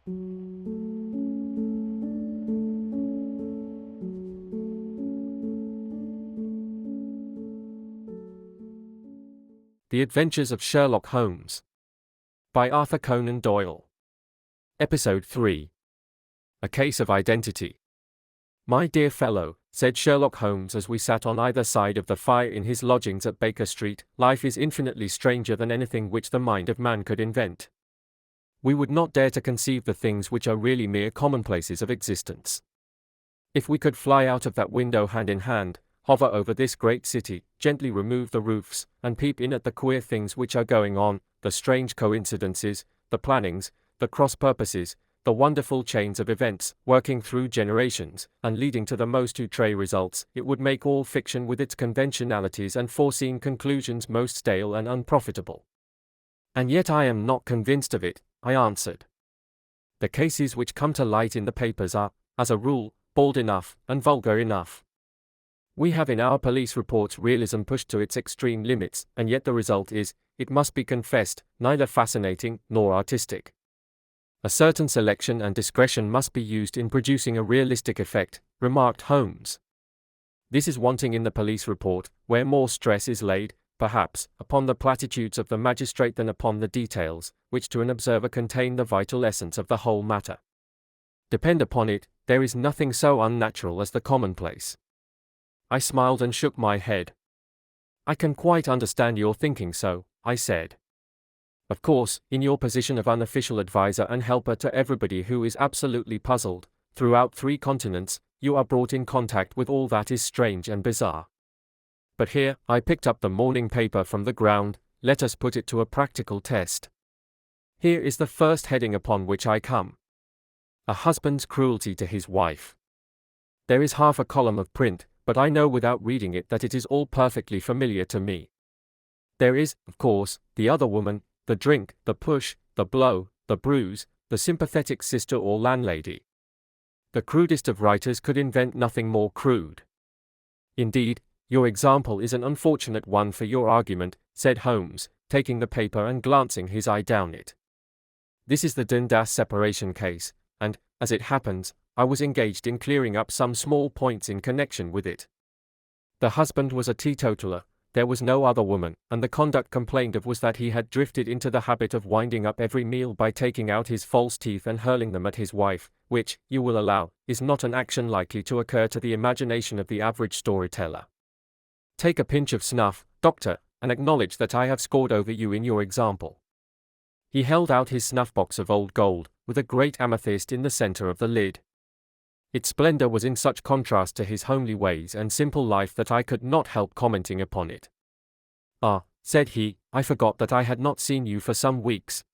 The Adventures of Sherlock Holmes by Arthur Conan Doyle. Episode 3. A Case of Identity. "My dear fellow," said Sherlock Holmes as we sat on either side of the fire in his lodgings at Baker Street, "life is infinitely stranger than anything which the mind of man could invent. We would not dare to conceive the things which are really mere commonplaces of existence. If we could fly out of that window hand in hand, hover over this great city, gently remove the roofs, and peep in at the queer things which are going on, the strange coincidences, the plannings, the cross-purposes, the wonderful chains of events, working through generations, and leading to the most outre results, it would make all fiction with its conventionalities and foreseen conclusions most stale and unprofitable." "And yet I am not convinced of it," I answered. "The cases which come to light in the papers are, as a rule, bald enough, and vulgar enough. We have in our police reports realism pushed to its extreme limits, and yet the result is, it must be confessed, neither fascinating nor artistic. A certain selection and discretion must be used in producing a realistic effect," remarked Holmes. "This is wanting in the police report, where more stress is laid, perhaps, upon the platitudes of the magistrate than upon the details, which to an observer contain the vital essence of the whole matter. Depend upon it, there is nothing so unnatural as the commonplace." I smiled and shook my head. "I can quite understand your thinking so," I said. "Of course, in your position of unofficial advisor and helper to everybody who is absolutely puzzled, throughout 3 continents, you are brought in contact with all that is strange and bizarre. But here, I picked up the morning paper from the ground, let us put it to a practical test. Here is the first heading upon which I come. A husband's cruelty to his wife. There is half a column of print, but I know without reading it that it is all perfectly familiar to me. There is, of course, the other woman, the drink, the push, the blow, the bruise, the sympathetic sister or landlady. The crudest of writers could invent nothing more crude. Indeed, your example is an unfortunate one for your argument," said Holmes, taking the paper and glancing his eye down it. "This is the Dundas separation case, and, as it happens, I was engaged in clearing up some small points in connection with it. The husband was a teetotaler, there was no other woman, and the conduct complained of was that he had drifted into the habit of winding up every meal by taking out his false teeth and hurling them at his wife, which, you will allow, is not an action likely to occur to the imagination of the average storyteller. Take a pinch of snuff, doctor, and acknowledge that I have scored over you in your example." He held out his snuff-box of old gold, with a great amethyst in the center of the lid. Its splendor was in such contrast to his homely ways and simple life that I could not help commenting upon it. "Ah," said he, "I forgot that I had not seen you for some weeks.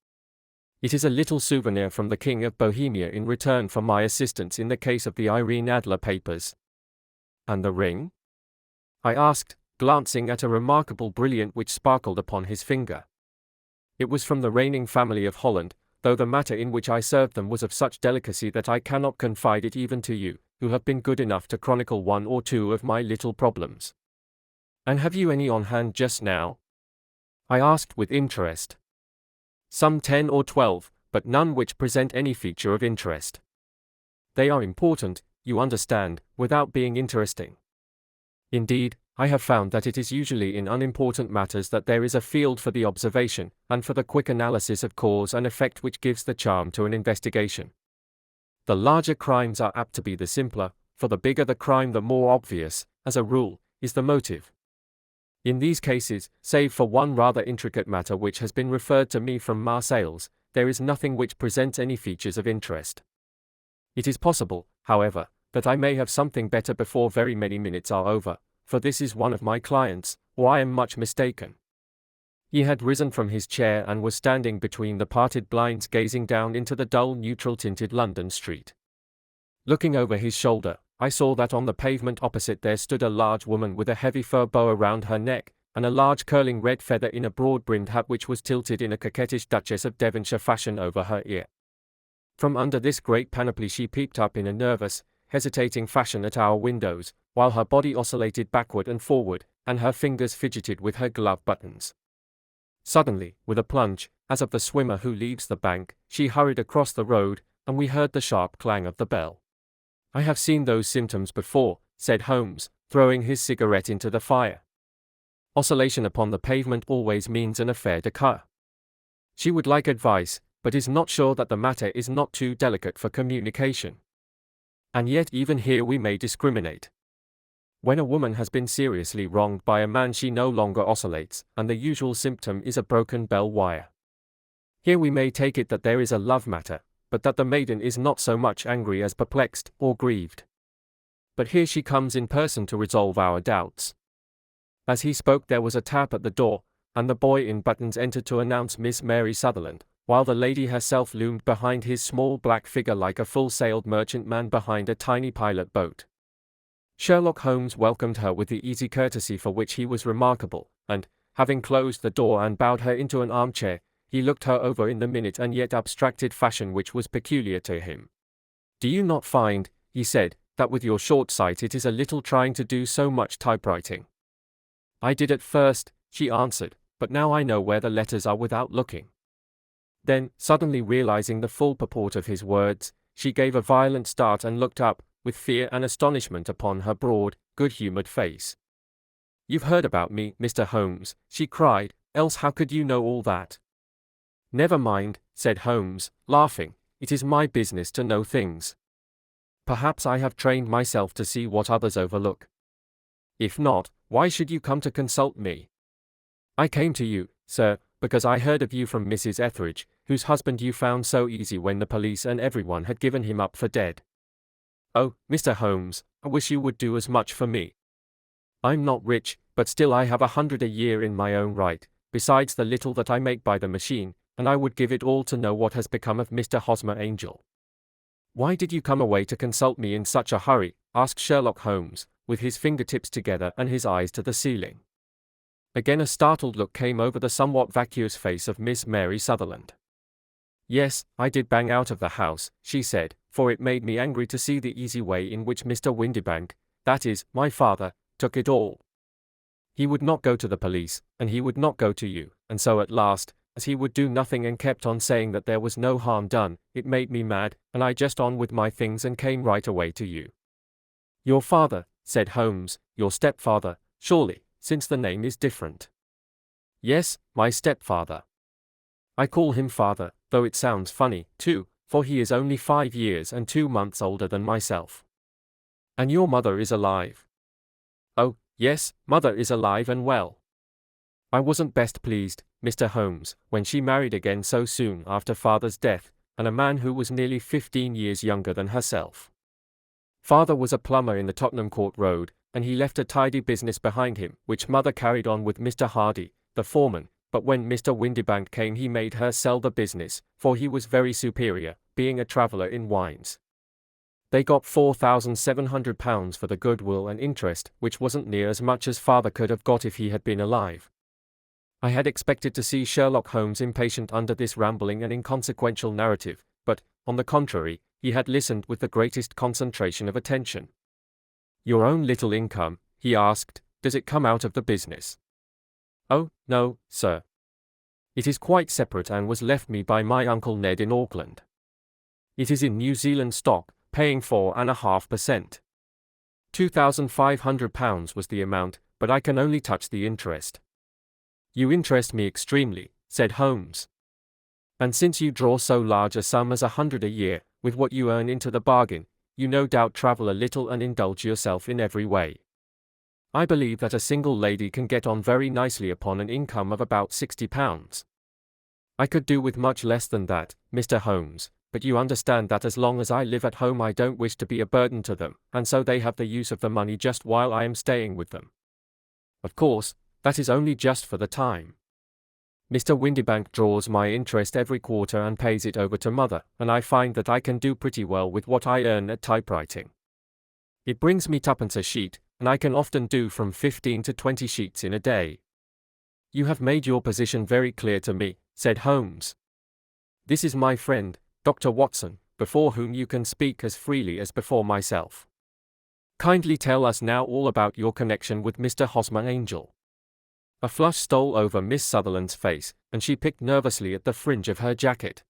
It is a little souvenir from the King of Bohemia in return for my assistance in the case of the Irene Adler papers." "And the ring?" I asked, glancing at a remarkable brilliant which sparkled upon his finger. "It was from the reigning family of Holland, though the matter in which I served them was of such delicacy that I cannot confide it even to you, who have been good enough to chronicle 1 or 2 of my little problems." "And have you any on hand just now?" I asked with interest. "Some 10 or 12, but none which present any feature of interest. They are important, you understand, without being interesting. Indeed, I have found that it is usually in unimportant matters that there is a field for the observation, and for the quick analysis of cause and effect which gives the charm to an investigation. The larger crimes are apt to be the simpler, for the bigger the crime the more obvious, as a rule, is the motive. In these cases, save for one rather intricate matter which has been referred to me from Marseilles, there is nothing which presents any features of interest. It is possible, however, that I may have something better before very many minutes are over, for this is one of my clients, or I am much mistaken." He had risen from his chair and was standing between the parted blinds gazing down into the dull neutral-tinted London street. Looking over his shoulder, I saw that on the pavement opposite there stood a large woman with a heavy fur boa round her neck, and a large curling red feather in a broad-brimmed hat which was tilted in a coquettish Duchess of Devonshire fashion over her ear. From under this great panoply she peeped up in a nervous, hesitating fashion at our windows, while her body oscillated backward and forward, and her fingers fidgeted with her glove buttons. Suddenly, with a plunge, as of the swimmer who leaves the bank, she hurried across the road, and we heard the sharp clang of the bell. I have seen those symptoms before, said Holmes, throwing his cigarette into the fire. Oscillation upon the pavement always means an affaire de cœur. She would like advice, but is not sure that the matter is not too delicate for communication. And yet even here we may discriminate. When a woman has been seriously wronged by a man, she no longer oscillates, and the usual symptom is a broken bell wire. Here we may take it that there is a love matter, but that the maiden is not so much angry as perplexed or grieved. But here she comes in person to resolve our doubts. As he spoke there was a tap at the door, and the boy in buttons entered to announce Miss Mary Sutherland, while the lady herself loomed behind his small black figure like a full-sailed merchantman behind a tiny pilot boat. Sherlock Holmes welcomed her with the easy courtesy for which he was remarkable, and, having closed the door and bowed her into an armchair, he looked her over in the minute and yet abstracted fashion which was peculiar to him. "Do you not find," he said, "that with your short sight it is a little trying to do so much typewriting?" "I did at first," she answered, "but now I know where the letters are without looking." Then, suddenly realizing the full purport of his words, she gave a violent start and looked up, with fear and astonishment upon her broad, good-humored face. "You've heard about me, Mr. Holmes," she cried, "else how could you know all that?" "Never mind," said Holmes, laughing, "it is my business to know things. Perhaps I have trained myself to see what others overlook. If not, why should you come to consult me?" "I came to you, sir, because I heard of you from Mrs. Etheridge, whose husband you found so easy when the police and everyone had given him up for dead. Oh, Mr. Holmes, I wish you would do as much for me. I'm not rich, but still I have 100 a year in my own right, besides the little that I make by the machine, and I would give it all to know what has become of Mr. Hosmer Angel." "Why did you come away to consult me in such a hurry?" asked Sherlock Holmes, with his fingertips together and his eyes to the ceiling. Again a startled look came over the somewhat vacuous face of Miss Mary Sutherland. "Yes, I did bang out of the house," she said, "for it made me angry to see the easy way in which Mr. Windibank, that is, my father, took it all. He would not go to the police, and he would not go to you, and so at last, as he would do nothing and kept on saying that there was no harm done, it made me mad, and I just on with my things and came right away to you." "Your father," said Holmes, "your stepfather, surely, since the name is different." "Yes, my stepfather. I call him father, though it sounds funny, too, for he is only 5 years and 2 months older than myself." "And your mother is alive?" "Oh, yes, mother is alive and well. I wasn't best pleased, Mr. Holmes, when she married again so soon after father's death, and a man who was nearly 15 years younger than herself. Father was a plumber in the Tottenham Court Road, and he left a tidy business behind him, which mother carried on with Mr. Hardy, the foreman, but when Mr. Windibank came he made her sell the business, for he was very superior, being a traveller in wines. They got £4,700 for the goodwill and interest, which wasn't near as much as father could have got if he had been alive." I had expected to see Sherlock Holmes impatient under this rambling and inconsequential narrative, but, on the contrary, he had listened with the greatest concentration of attention. "Your own little income," he asked, "does it come out of the business?" "Oh, no, sir. It is quite separate and was left me by my Uncle Ned in Auckland. It is in New Zealand stock, paying 4.5%. £2,500 was the amount, but I can only touch the interest." "You interest me extremely," said Holmes. "And since you draw so large a sum as 100 a year, with what you earn into the bargain, you no doubt travel a little and indulge yourself in every way. I believe that a single lady can get on very nicely upon an income of about £60. I could do with much less than that, Mr. Holmes, but you understand that as long as I live at home I don't wish to be a burden to them, and so they have the use of the money just while I am staying with them. Of course, that is only just for the time. Mr. Windibank draws my interest every quarter and pays it over to mother, and I find that I can do pretty well with what I earn at typewriting. It brings me twopence a sheet, and I can often do from 15 to 20 sheets in a day." "You have made your position very clear to me," said Holmes. "This is my friend, Dr. Watson, before whom you can speak as freely as before myself. Kindly tell us now all about your connection with Mr. Hosmer Angel." A flush stole over Miss Sutherland's face, and she picked nervously at the fringe of her jacket.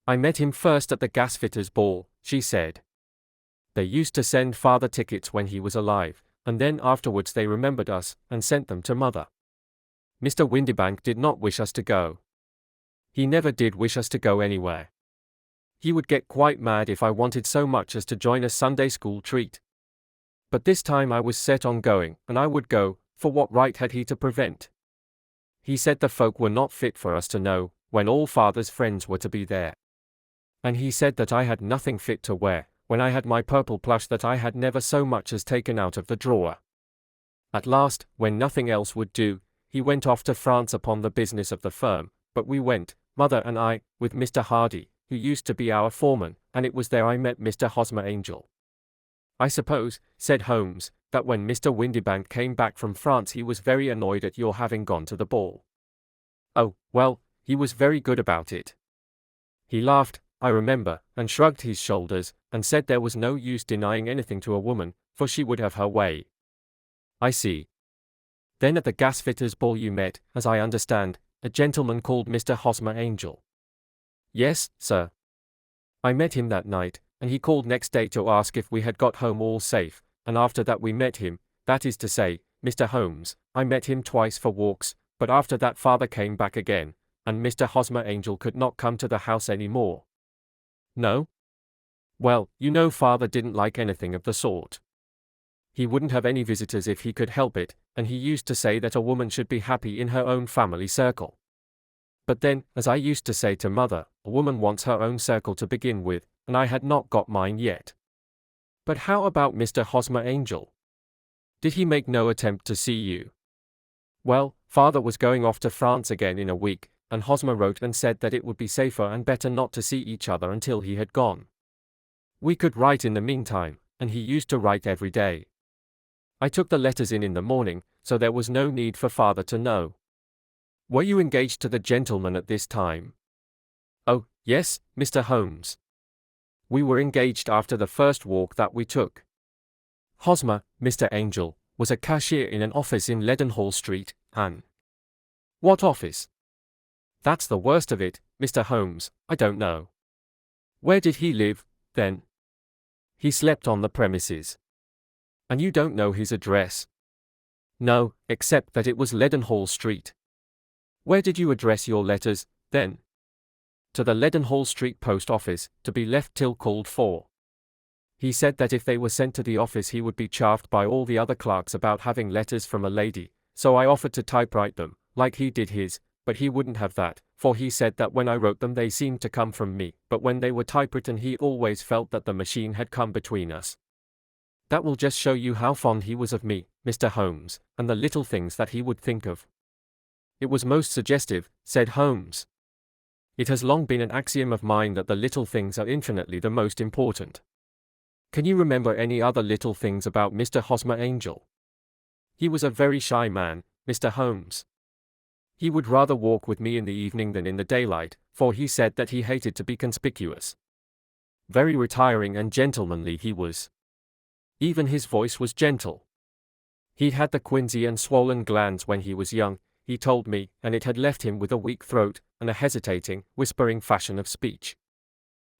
I met him first at the gasfitters' ball, she said. They used to send father tickets when he was alive, and then afterwards they remembered us and sent them to mother. Mr. Windibank did not wish us to go. He never did wish us to go anywhere. He would get quite mad if I wanted so much as to join a Sunday school treat. But this time I was set on going, and I would go, for what right had he to prevent? He said the folk were not fit for us to know, when all father's friends were to be there. And he said that I had nothing fit to wear, when I had my purple plush that I had never so much as taken out of the drawer. At last, when nothing else would do, he went off to France upon the business of the firm, but we went, mother and I, with Mr. Hardy, who used to be our foreman, and it was there I met Mr. Hosmer Angel. I suppose, said Holmes, that when Mr. Windibank came back from France he was very annoyed at your having gone to the ball. Oh, well, he was very good about it. He laughed, I remember, and shrugged his shoulders, and said there was no use denying anything to a woman, for she would have her way. I see. Then at the gasfitters' ball you met, as I understand, a gentleman called Mr. Hosmer Angel. Yes, sir. I met him that night, and he called next day to ask if we had got home all safe, and after that we met him, that is to say, Mr. Holmes, I met him twice for walks, but after that father came back again, and Mr. Hosmer Angel could not come to the house any more. No? Well, you know father didn't like anything of the sort. He wouldn't have any visitors if he could help it, and he used to say that a woman should be happy in her own family circle. But then, as I used to say to mother, a woman wants her own circle to begin with, and I had not got mine yet. But how about Mr. Hosmer Angel? Did he make no attempt to see you? Well, father was going off to France again in a week, and Hosmer wrote and said that it would be safer and better not to see each other until he had gone. We could write in the meantime, and he used to write every day. I took the letters in the morning, so there was no need for father to know. Were you engaged to the gentleman at this time? Oh, yes, Mr. Holmes. We were engaged after the first walk that we took. Hosmer, Mr. Angel, was a cashier in an office in Leadenhall Street, and... What office? That's the worst of it, Mr. Holmes, I don't know. Where did he live, then? He slept on the premises. And you don't know his address? No, except that it was Leadenhall Street. Where did you address your letters, then? To the Leadenhall Street post office, to be left till called for. He said that if they were sent to the office he would be chaffed by all the other clerks about having letters from a lady, so I offered to typewrite them, like he did his, but he wouldn't have that, for he said that when I wrote them they seemed to come from me, but when they were typewritten he always felt that the machine had come between us. That will just show you how fond he was of me, Mr. Holmes, and the little things that he would think of. It was most suggestive, said Holmes. It has long been an axiom of mine that the little things are infinitely the most important. Can you remember any other little things about Mr. Hosmer Angel? He was a very shy man, Mr. Holmes. He would rather walk with me in the evening than in the daylight, for he said that he hated to be conspicuous. Very retiring and gentlemanly he was. Even his voice was gentle. He'd had the quinsy and swollen glands when he was young, he told me, and it had left him with a weak throat, and a hesitating, whispering fashion of speech.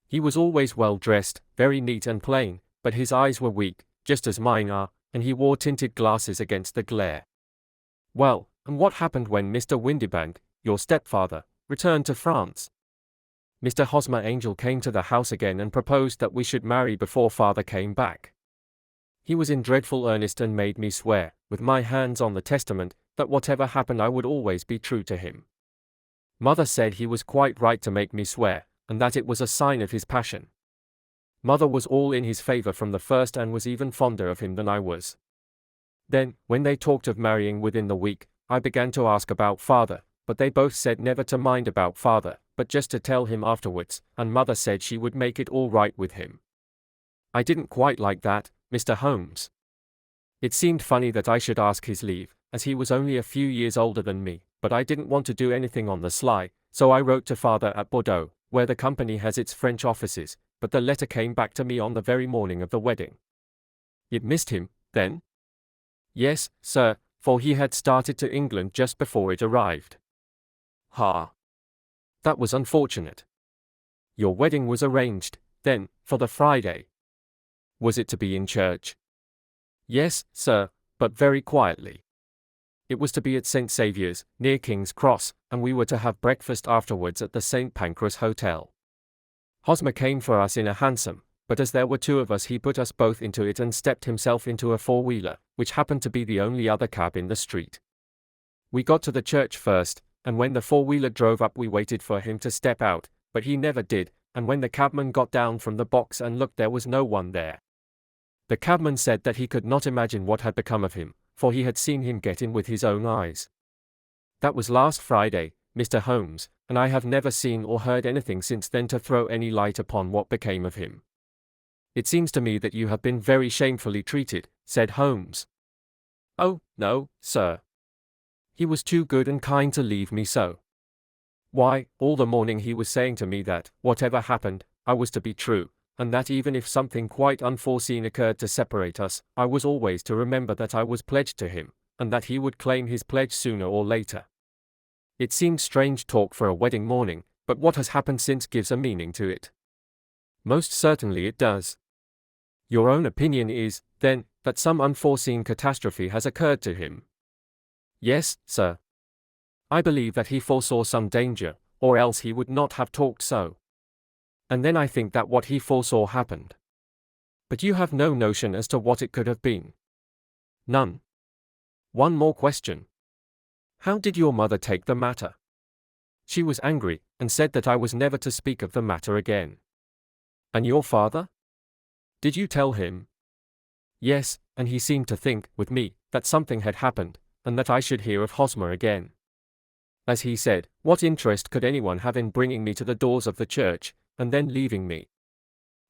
He was always well dressed, very neat and plain, but his eyes were weak, just as mine are, and he wore tinted glasses against the glare. Well, and what happened when Mr. Windibank, your stepfather, returned to France? Mr. Hosmer Angel came to the house again and proposed that we should marry before father came back. He was in dreadful earnest and made me swear, with my hands on the testament, that whatever happened I would always be true to him. Mother said he was quite right to make me swear, and that it was a sign of his passion. Mother was all in his favor from the first and was even fonder of him than I was. Then, when they talked of marrying within the week, I began to ask about father, but they both said never to mind about father, but just to tell him afterwards, and mother said she would make it all right with him. I didn't quite like that, Mr. Holmes. It seemed funny that I should ask his leave, as he was only a few years older than me, but I didn't want to do anything on the sly, so I wrote to father at Bordeaux, where the company has its French offices, but the letter came back to me on the very morning of the wedding. It missed him, then? Yes, sir, for he had started to England just before it arrived. Ha! That was unfortunate. Your wedding was arranged, then, for the Friday. Was it to be in church? Yes, sir, but very quietly. It was to be at St. Saviour's, near King's Cross, and we were to have breakfast afterwards at the St. Pancras Hotel. Hosmer came for us in a hansom, but as there were two of us he put us both into it and stepped himself into a four-wheeler, which happened to be the only other cab in the street. We got to the church first, and when the four-wheeler drove up we waited for him to step out, but he never did, and when the cabman got down from the box and looked there was no one there. The cabman said that he could not imagine what had become of him, for he had seen him get in with his own eyes. That was last Friday, Mr. Holmes, and I have never seen or heard anything since then to throw any light upon what became of him. It seems to me that you have been very shamefully treated, said Holmes. Oh, no, sir. He was too good and kind to leave me so. Why, all the morning he was saying to me that, whatever happened, I was to be true, and that even if something quite unforeseen occurred to separate us, I was always to remember that I was pledged to him, and that he would claim his pledge sooner or later. It seemed strange talk for a wedding morning, but what has happened since gives a meaning to it. Most certainly it does. Your own opinion is, then, that some unforeseen catastrophe has occurred to him? Yes, sir. I believe that he foresaw some danger, or else he would not have talked so. And then I think that what he foresaw happened. But you have no notion as to what it could have been? None. One more question. How did your mother take the matter? She was angry, and said that I was never to speak of the matter again. And your father? Did you tell him? Yes, and he seemed to think, with me, that something had happened, and that I should hear of Hosmer again. As he said, what interest could anyone have in bringing me to the doors of the church, and then leaving me?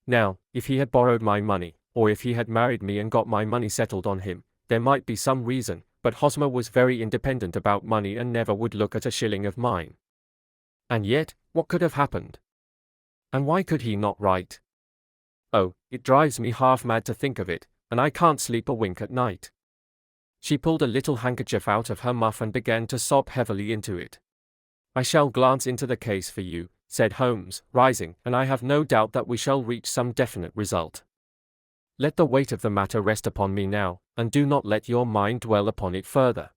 Now, if he had borrowed my money, or if he had married me and got my money settled on him, there might be some reason, but Hosmer was very independent about money and never would look at a shilling of mine. And yet, what could have happened? And why could he not write? Oh, it drives me half mad to think of it, and I can't sleep a wink at night. She pulled a little handkerchief out of her muff and began to sob heavily into it. I shall glance into the case for you, said Holmes, rising, and I have no doubt that we shall reach some definite result. Let the weight of the matter rest upon me now, and do not let your mind dwell upon it further.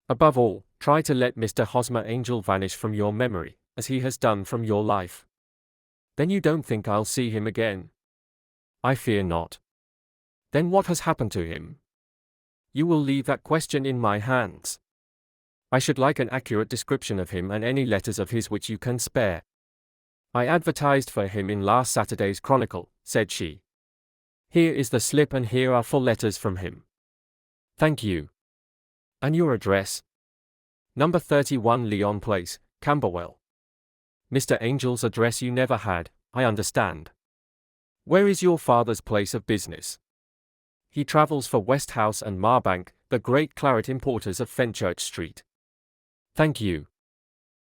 Above all, try to let Mr. Hosmer Angel vanish from your memory, as he has done from your life. Then you don't think I'll see him again? I fear not. Then what has happened to him? You will leave that question in my hands. I should like an accurate description of him and any letters of his which you can spare. I advertised for him in last Saturday's Chronicle, said she. Here is the slip and here are 4 letters from him. Thank you. And your address? Number 31 Leon Place, Camberwell. Mr. Angel's address you never had, I understand. Where is your father's place of business? He travels for Westhouse and Marbank, the great claret importers of Fenchurch Street. Thank you.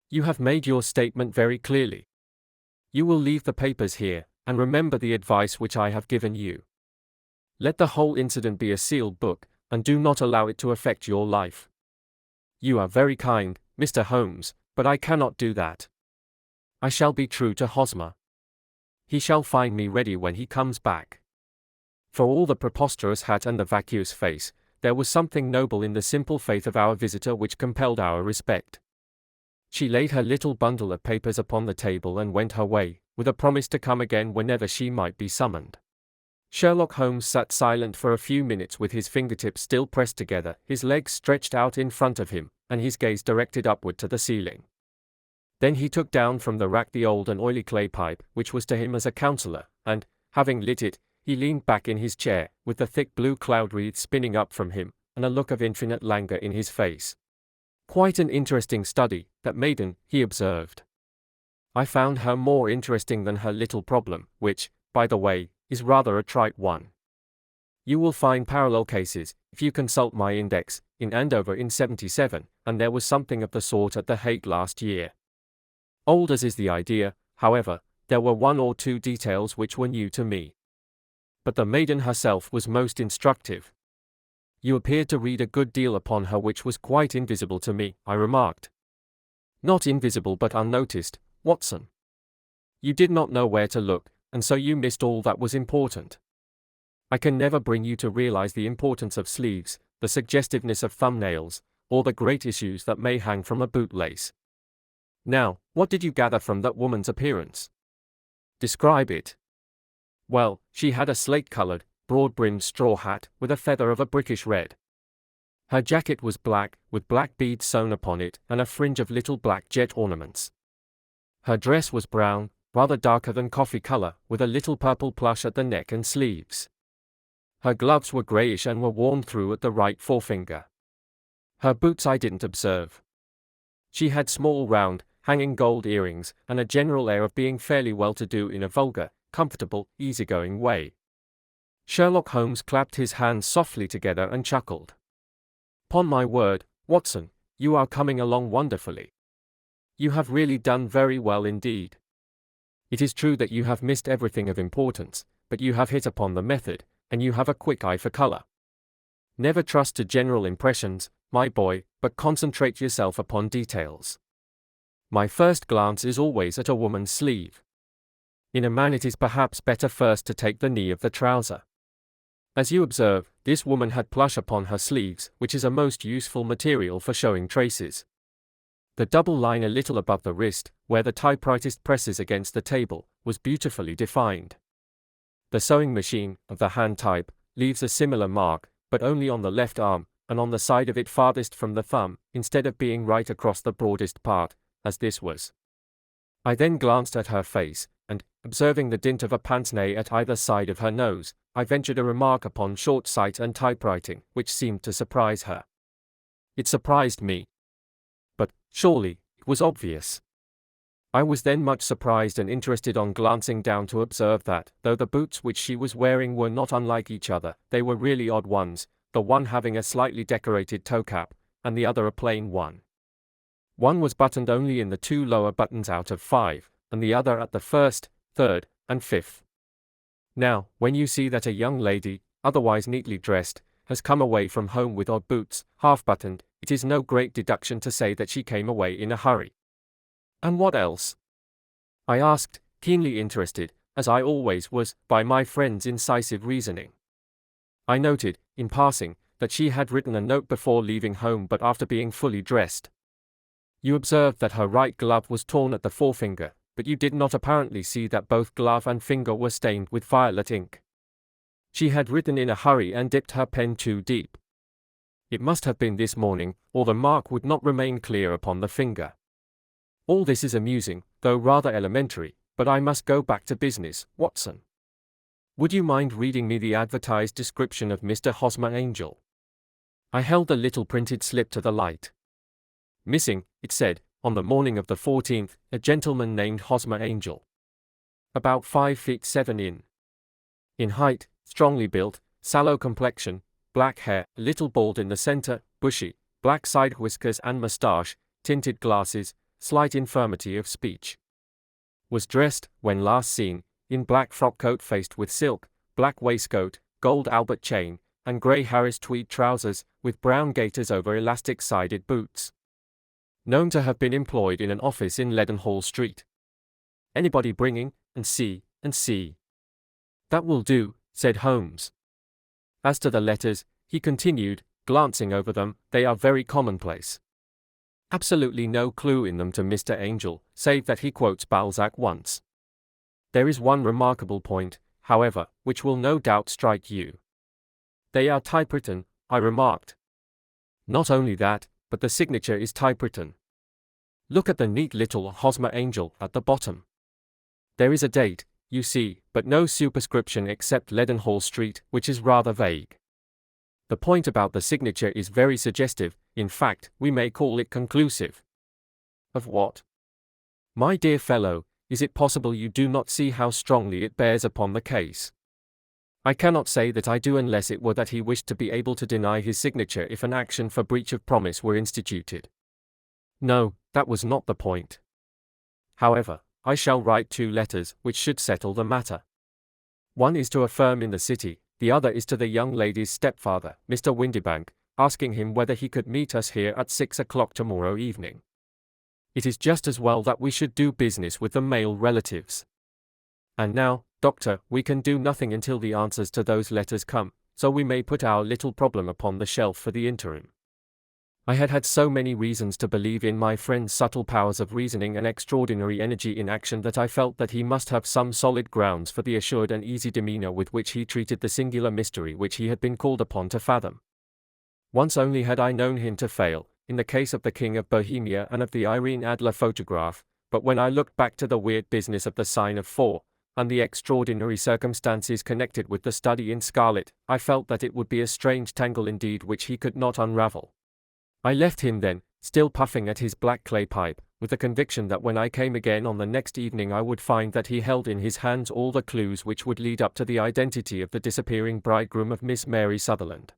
You have made your statement very clearly. You will leave the papers here, and remember the advice which I have given you. Let the whole incident be a sealed book, and do not allow it to affect your life. You are very kind, Mr. Holmes, but I cannot do that. I shall be true to Hosmer. He shall find me ready when he comes back. For all the preposterous hat and the vacuous face, there was something noble in the simple faith of our visitor which compelled our respect. She laid her little bundle of papers upon the table and went her way, with a promise to come again whenever she might be summoned. Sherlock Holmes sat silent for a few minutes with his fingertips still pressed together, his legs stretched out in front of him, and his gaze directed upward to the ceiling. Then he took down from the rack the old and oily clay pipe, which was to him as a counsellor, and, having lit it, he leaned back in his chair, with the thick blue cloud wreath spinning up from him, and a look of infinite languor in his face. Quite an interesting study, that maiden, he observed. I found her more interesting than her little problem, which, by the way, is rather a trite one. You will find parallel cases, if you consult my index, in Andover in '77, and there was something of the sort at The Hague last year. Old as is the idea, however, there were 1 or 2 details which were new to me. But the maiden herself was most instructive. You appeared to read a good deal upon her which was quite invisible to me, I remarked. Not invisible but unnoticed, Watson. You did not know where to look, and so you missed all that was important. I can never bring you to realize the importance of sleeves, the suggestiveness of thumbnails, or the great issues that may hang from a bootlace. Now, what did you gather from that woman's appearance? Describe it. Well, she had a slate-colored, broad-brimmed straw hat with a feather of a brickish red. Her jacket was black, with black beads sewn upon it and a fringe of little black jet ornaments. Her dress was brown, rather darker than coffee color, with a little purple plush at the neck and sleeves. Her gloves were grayish and were worn through at the right forefinger. Her boots I didn't observe. She had small round, hanging gold earrings, and a general air of being fairly well-to-do in a vulgar, comfortable, easygoing way. Sherlock Holmes clapped his hands softly together and chuckled. "'Pon my word, Watson, you are coming along wonderfully. You have really done very well indeed. It is true that you have missed everything of importance, but you have hit upon the method, and you have a quick eye for color. Never trust to general impressions, my boy, but concentrate yourself upon details. My first glance is always at a woman's sleeve. In a man it is perhaps better first to take the knee of the trouser. As you observe, this woman had plush upon her sleeves, which is a most useful material for showing traces. The double line a little above the wrist, where the typewriter presses against the table, was beautifully defined. The sewing machine, of the hand type, leaves a similar mark, but only on the left arm, and on the side of it farthest from the thumb, instead of being right across the broadest part, as this was. I then glanced at her face, and, observing the dint of a pince-nez at either side of her nose, I ventured a remark upon short sight and typewriting, which seemed to surprise her. It surprised me. But, surely, it was obvious. I was then much surprised and interested on glancing down to observe that, though the boots which she was wearing were not unlike each other, they were really odd ones, the one having a slightly decorated toe cap, and the other a plain one. One was buttoned only in the 2 lower buttons out of 5, and the other at the 1st, 3rd, and 5th. Now, when you see that a young lady, otherwise neatly dressed, has come away from home with odd boots, half-buttoned, it is no great deduction to say that she came away in a hurry. And what else? I asked, keenly interested, as I always was, by my friend's incisive reasoning. I noted, in passing, that she had written a note before leaving home but after being fully dressed. You observed that her right glove was torn at the forefinger, but you did not apparently see that both glove and finger were stained with violet ink. She had written in a hurry and dipped her pen too deep. It must have been this morning, or the mark would not remain clear upon the finger. All this is amusing, though rather elementary, but I must go back to business, Watson. Would you mind reading me the advertised description of Mr. Hosmer Angel? I held the little printed slip to the light. Missing, it said, on the morning of the 14th, a gentleman named Hosmer Angel. About 5 feet 7 in height, strongly built, sallow complexion, black hair, a little bald in the center, bushy, black side whiskers and moustache, tinted glasses, slight infirmity of speech. Was dressed, when last seen, in black frock coat faced with silk, black waistcoat, gold Albert chain, and grey Harris tweed trousers, with brown gaiters over elastic-sided boots. Known to have been employed in an office in Leadenhall Street. Anybody bringing, and see. That will do, said Holmes. As to the letters, he continued, glancing over them, they are very commonplace. Absolutely no clue in them to Mr. Angel, save that he quotes Balzac once. There is one remarkable point, however, which will no doubt strike you. They are typewritten, I remarked. Not only that, but the signature is typewritten. Look at the neat little Hosmer Angel at the bottom. There is a date, you see, but no superscription except Leadenhall Street, which is rather vague. The point about the signature is very suggestive, in fact, we may call it conclusive. Of what? My dear fellow, is it possible you do not see how strongly it bears upon the case? I cannot say that I do unless it were that he wished to be able to deny his signature if an action for breach of promise were instituted. No, that was not the point. However, I shall write 2 letters which should settle the matter. One is to a firm in the city, the other is to the young lady's stepfather, Mr. Windibank, asking him whether he could meet us here at 6 o'clock tomorrow evening. It is just as well that we should do business with the male relatives. And now, Doctor, we can do nothing until the answers to those letters come, so we may put our little problem upon the shelf for the interim. I had had so many reasons to believe in my friend's subtle powers of reasoning and extraordinary energy in action that I felt that he must have some solid grounds for the assured and easy demeanor with which he treated the singular mystery which he had been called upon to fathom. Once only had I known him to fail, in the case of the King of Bohemia and of the Irene Adler photograph, but when I looked back to the weird business of the sign of 4, and the extraordinary circumstances connected with the study in scarlet, I felt that it would be a strange tangle indeed which he could not unravel. I left him then, still puffing at his black clay pipe, with the conviction that when I came again on the next evening I would find that he held in his hands all the clues which would lead up to the identity of the disappearing bridegroom of Miss Mary Sutherland.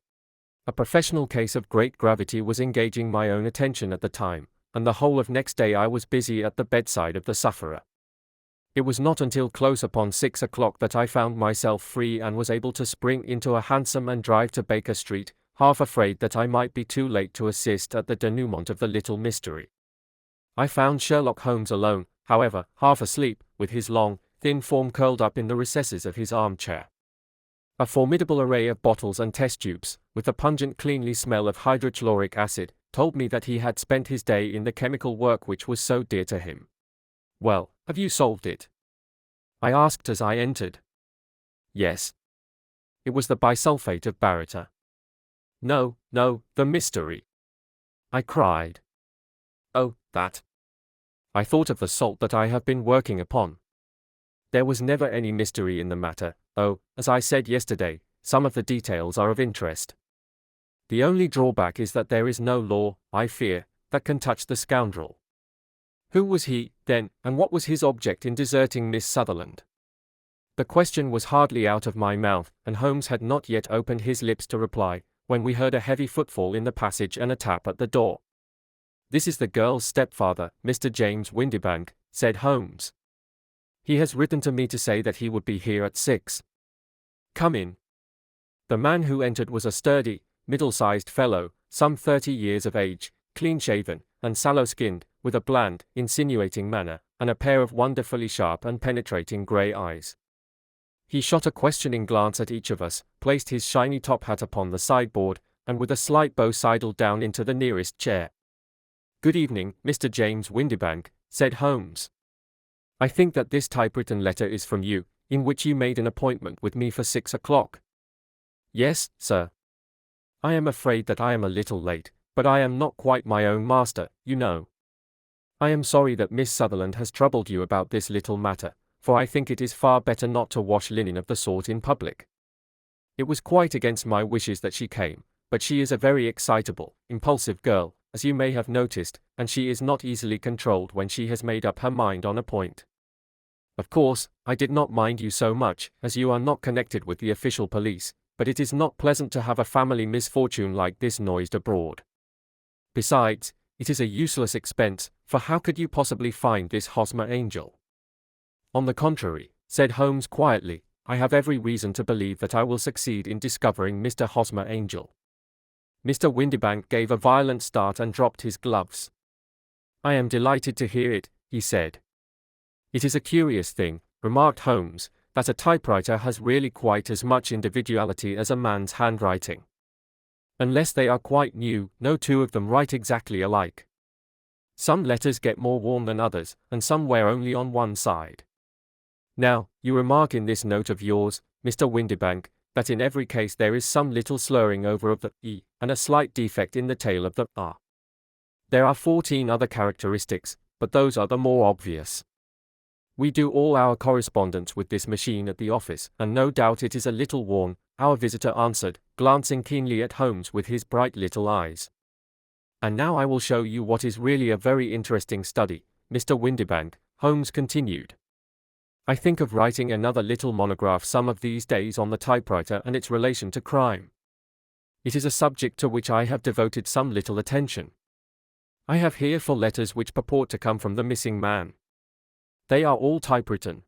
A professional case of great gravity was engaging my own attention at the time, and the whole of next day I was busy at the bedside of the sufferer. It was not until close upon 6 o'clock that I found myself free and was able to spring into a hansom and drive to Baker Street, half afraid that I might be too late to assist at the denouement of the little mystery. I found Sherlock Holmes alone, however, half asleep, with his long, thin form curled up in the recesses of his armchair. A formidable array of bottles and test tubes, with the pungent cleanly smell of hydrochloric acid, told me that he had spent his day in the chemical work which was so dear to him. "Well, have you solved it?" I asked as I entered. "Yes." It was the bisulfate of baryta. "No, no, the mystery," I cried. "Oh, that. I thought of the salt that I have been working upon. There was never any mystery in the matter, though, as I said yesterday, some of the details are of interest. The only drawback is that there is no law, I fear, that can touch the scoundrel. Who was he, then, and what was his object in deserting Miss Sutherland?" The question was hardly out of my mouth, and Holmes had not yet opened his lips to reply, when we heard a heavy footfall in the passage and a tap at the door. "This is the girl's stepfather, Mr. James Windibank," said Holmes. "He has written to me to say that he would be here at 6. Come in." The man who entered was a sturdy, middle-sized fellow, some 30 years of age, clean-shaven, and sallow-skinned, with a bland, insinuating manner, and a pair of wonderfully sharp and penetrating grey eyes. He shot a questioning glance at each of us, placed his shiny top hat upon the sideboard, and with a slight bow sidled down into the nearest chair. "Good evening, Mr. James Windibank," said Holmes. "I think that this typewritten letter is from you, in which you made an appointment with me for 6 o'clock. "Yes, sir. I am afraid that I am a little late, but I am not quite my own master, you know. I am sorry that Miss Sutherland has troubled you about this little matter, for I think it is far better not to wash linen of the sort in public. It was quite against my wishes that she came, but she is a very excitable, impulsive girl, as you may have noticed, and she is not easily controlled when she has made up her mind on a point. Of course, I did not mind you so much, as you are not connected with the official police, but it is not pleasant to have a family misfortune like this noised abroad. Besides, it is a useless expense, for how could you possibly find this Hosmer Angel?" "On the contrary," said Holmes quietly, "I have every reason to believe that I will succeed in discovering Mr. Hosmer Angel." Mr. Windibank gave a violent start and dropped his gloves. "I am delighted to hear it," he said. "It is a curious thing," remarked Holmes, "that a typewriter has really quite as much individuality as a man's handwriting. Unless they are quite new, no two of them write exactly alike. Some letters get more worn than others, and some wear only on one side. Now, you remark in this note of yours, Mr. Windibank, that in every case there is some little slurring over of the E, and a slight defect in the tail of the R. There are 14 other characteristics, but those are the more obvious. We do all our correspondence with this machine at the office, and no doubt it is a little worn," our visitor answered, glancing keenly at Holmes with his bright little eyes. "And now I will show you what is really a very interesting study, Mr. Windibank," Holmes continued. "I think of writing another little monograph some of these days on the typewriter and its relation to crime. It is a subject to which I have devoted some little attention. I have here 4 letters which purport to come from the missing man. They are all typewritten.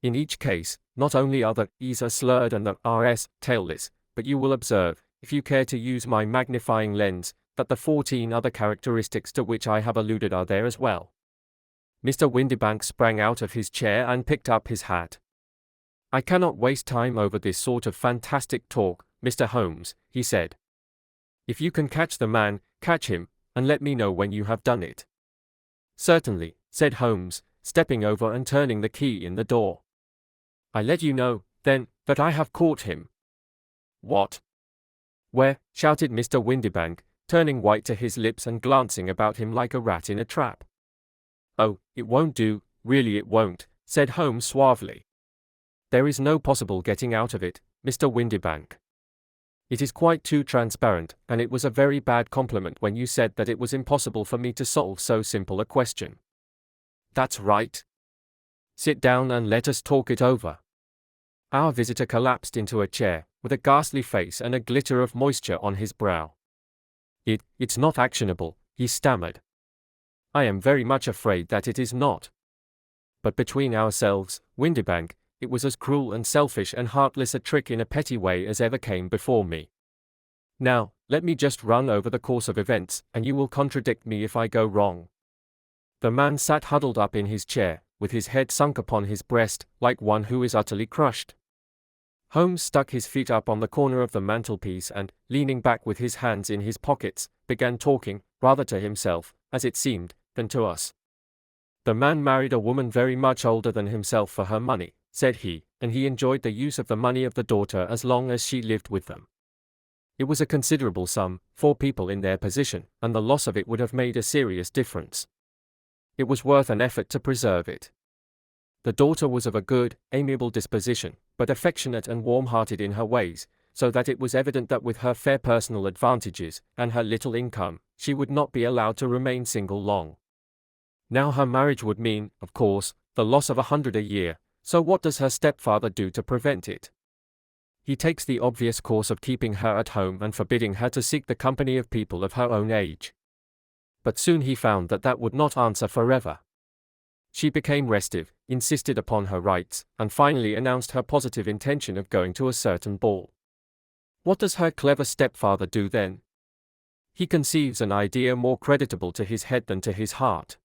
In each case, not only are the E's are slurred and the R's tailless, but you will observe, if you care to use my magnifying lens, that the 14 other characteristics to which I have alluded are there as well. Mr. Windibank sprang out of his chair and picked up his hat. "I cannot waste time over this sort of fantastic talk, Mr. Holmes," he said. "If you can catch the man, catch him, and let me know when you have done it." "Certainly," said Holmes, stepping over and turning the key in the door. "I'll let you know, then, that I have caught him." "What?" "Where?" shouted Mr. Windibank, turning white to his lips and glancing about him like a rat in a trap. "Oh, it won't do, really it won't," said Holmes suavely. "There is no possible getting out of it, Mr. Windibank. It is quite too transparent, and it was a very bad compliment when you said that it was impossible for me to solve so simple a question." "That's right. Sit down and let us talk it over." Our visitor collapsed into a chair, with a ghastly face and a glitter of moisture on his brow. It's not actionable," he stammered. "I am very much afraid that it is not. But between ourselves, Windibank, it was as cruel and selfish and heartless a trick in a petty way as ever came before me. Now, let me just run over the course of events, and you will contradict me if I go wrong." The man sat huddled up in his chair, with his head sunk upon his breast, like one who is utterly crushed. Holmes stuck his feet up on the corner of the mantelpiece and, leaning back with his hands in his pockets, began talking, rather to himself, as it seemed, than to us. "The man married a woman very much older than himself for her money," said he, "and he enjoyed the use of the money of the daughter as long as she lived with them. It was a considerable sum, for people in their position, and the loss of it would have made a serious difference. It was worth an effort to preserve it. The daughter was of a good, amiable disposition, but affectionate and warm-hearted in her ways, so that it was evident that with her fair personal advantages, and her little income, she would not be allowed to remain single long. Now her marriage would mean, of course, the loss of 100 a year, so what does her stepfather do to prevent it? He takes the obvious course of keeping her at home and forbidding her to seek the company of people of her own age. But soon he found that that would not answer forever. She became restive, insisted upon her rights, and finally announced her positive intention of going to a certain ball. What does her clever stepfather do then? He conceives an idea more creditable to his head than to his heart.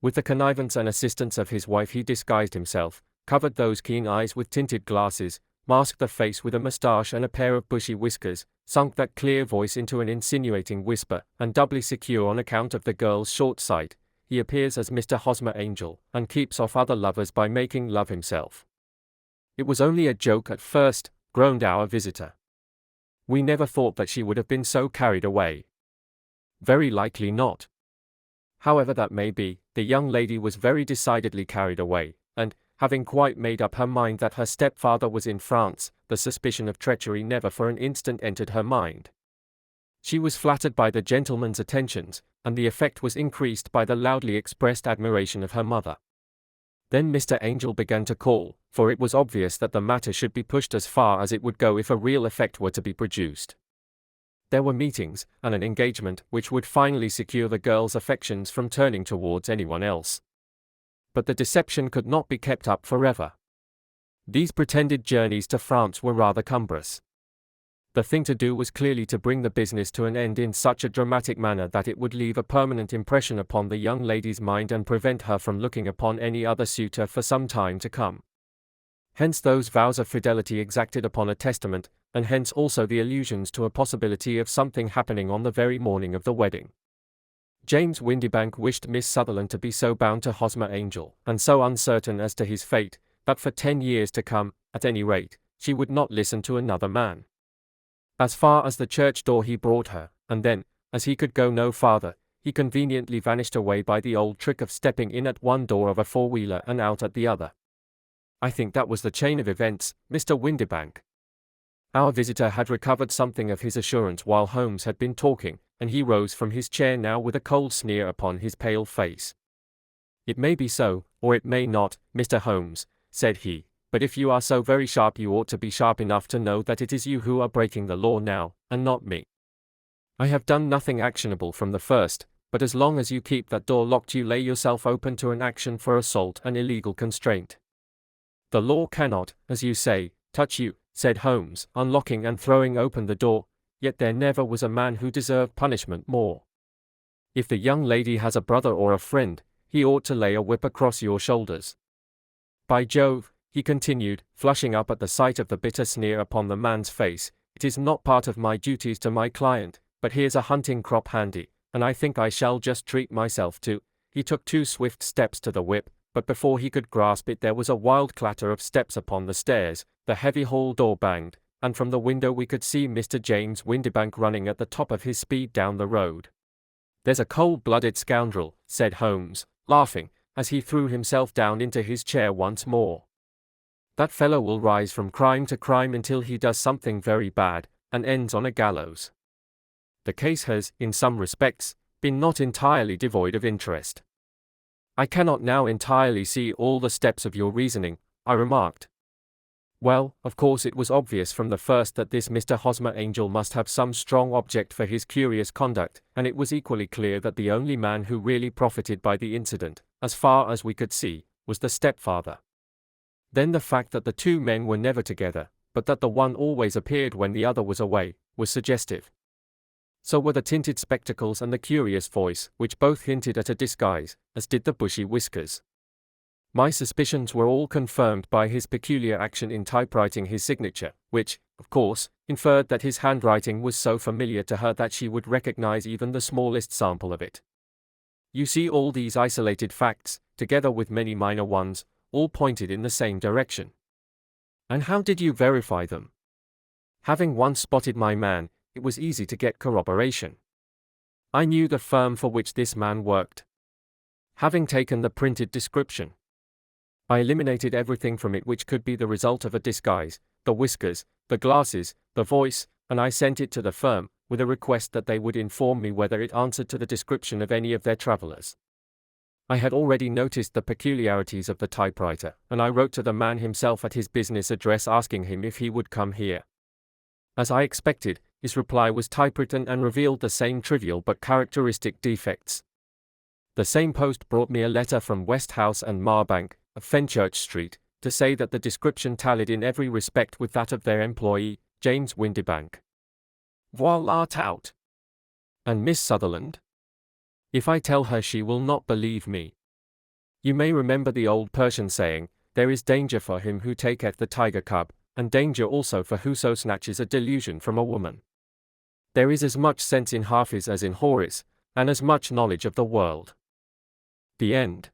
With the connivance and assistance of his wife he disguised himself, covered those keen eyes with tinted glasses, masked the face with a moustache and a pair of bushy whiskers, sunk that clear voice into an insinuating whisper, and doubly secure on account of the girl's short sight, he appears as Mr. Hosmer Angel, and keeps off other lovers by making love himself. It was only a joke at first, groaned our visitor. We never thought that she would have been so carried away. Very likely not. However that may be, the young lady was very decidedly carried away, and, having quite made up her mind that her stepfather was in France, the suspicion of treachery never for an instant entered her mind. She was flattered by the gentleman's attentions, and the effect was increased by the loudly expressed admiration of her mother. Then Mr. Angel began to call, for it was obvious that the matter should be pushed as far as it would go if a real effect were to be produced. There were meetings, and an engagement which would finally secure the girl's affections from turning towards anyone else. But the deception could not be kept up forever. These pretended journeys to France were rather cumbrous. The thing to do was clearly to bring the business to an end in such a dramatic manner that it would leave a permanent impression upon the young lady's mind and prevent her from looking upon any other suitor for some time to come. Hence those vows of fidelity exacted upon a testament, and hence also the allusions to a possibility of something happening on the very morning of the wedding. James Windibank wished Miss Sutherland to be so bound to Hosmer Angel, and so uncertain as to his fate, that for 10 years to come, at any rate, she would not listen to another man. As far as the church door he brought her, and then, as he could go no farther, he conveniently vanished away by the old trick of stepping in at one door of a four-wheeler and out at the other. I think that was the chain of events, Mr. Windibank. Our visitor had recovered something of his assurance while Holmes had been talking, and he rose from his chair now with a cold sneer upon his pale face. "It may be so, or it may not, Mr. Holmes," said he, "but if you are so very sharp you ought to be sharp enough to know that it is you who are breaking the law now, and not me. I have done nothing actionable from the first, but as long as you keep that door locked you lay yourself open to an action for assault and illegal constraint. The law cannot, as you say, touch you," said Holmes, unlocking and throwing open the door, "yet there never was a man who deserved punishment more. If the young lady has a brother or a friend, he ought to lay a whip across your shoulders. By Jove, he continued, flushing up at the sight of the bitter sneer upon the man's face, it is not part of my duties to my client, but here's a hunting crop handy, and I think I shall just treat myself to. He took 2 swift steps to the whip, but before he could grasp it there was a wild clatter of steps upon the stairs, the heavy hall door banged, and from the window we could see Mr. James Windibank running at the top of his speed down the road. There's a cold-blooded scoundrel, said Holmes, laughing, as he threw himself down into his chair once more. That fellow will rise from crime to crime until he does something very bad, and ends on a gallows. The case has, in some respects, been not entirely devoid of interest. I cannot now entirely see all the steps of your reasoning, I remarked. Well, of course it was obvious from the first that this Mr. Hosmer Angel must have some strong object for his curious conduct, and it was equally clear that the only man who really profited by the incident, as far as we could see, was the stepfather. Then the fact that the 2 men were never together, but that the one always appeared when the other was away, was suggestive. So were the tinted spectacles and the curious voice, which both hinted at a disguise, as did the bushy whiskers. My suspicions were all confirmed by his peculiar action in typewriting his signature, which, of course, inferred that his handwriting was so familiar to her that she would recognize even the smallest sample of it. You see, all these isolated facts, together with many minor ones, all pointed in the same direction. And how did you verify them? Having once spotted my man, it was easy to get corroboration. I knew the firm for which this man worked. Having taken the printed description, I eliminated everything from it which could be the result of a disguise, the whiskers, the glasses, the voice, and I sent it to the firm, with a request that they would inform me whether it answered to the description of any of their travelers. I had already noticed the peculiarities of the typewriter, and I wrote to the man himself at his business address asking him if he would come here. As I expected, his reply was typewritten and revealed the same trivial but characteristic defects. The same post brought me a letter from Westhouse and Marbank, of Fenchurch Street, to say that the description tallied in every respect with that of their employee, James Windibank. Voila tout! And Miss Sutherland? If I tell her she will not believe me. You may remember the old Persian saying, there is danger for him who taketh the tiger cub, and danger also for whoso snatches a delusion from a woman. There is as much sense in Hafiz as in Horace, and as much knowledge of the world. The end.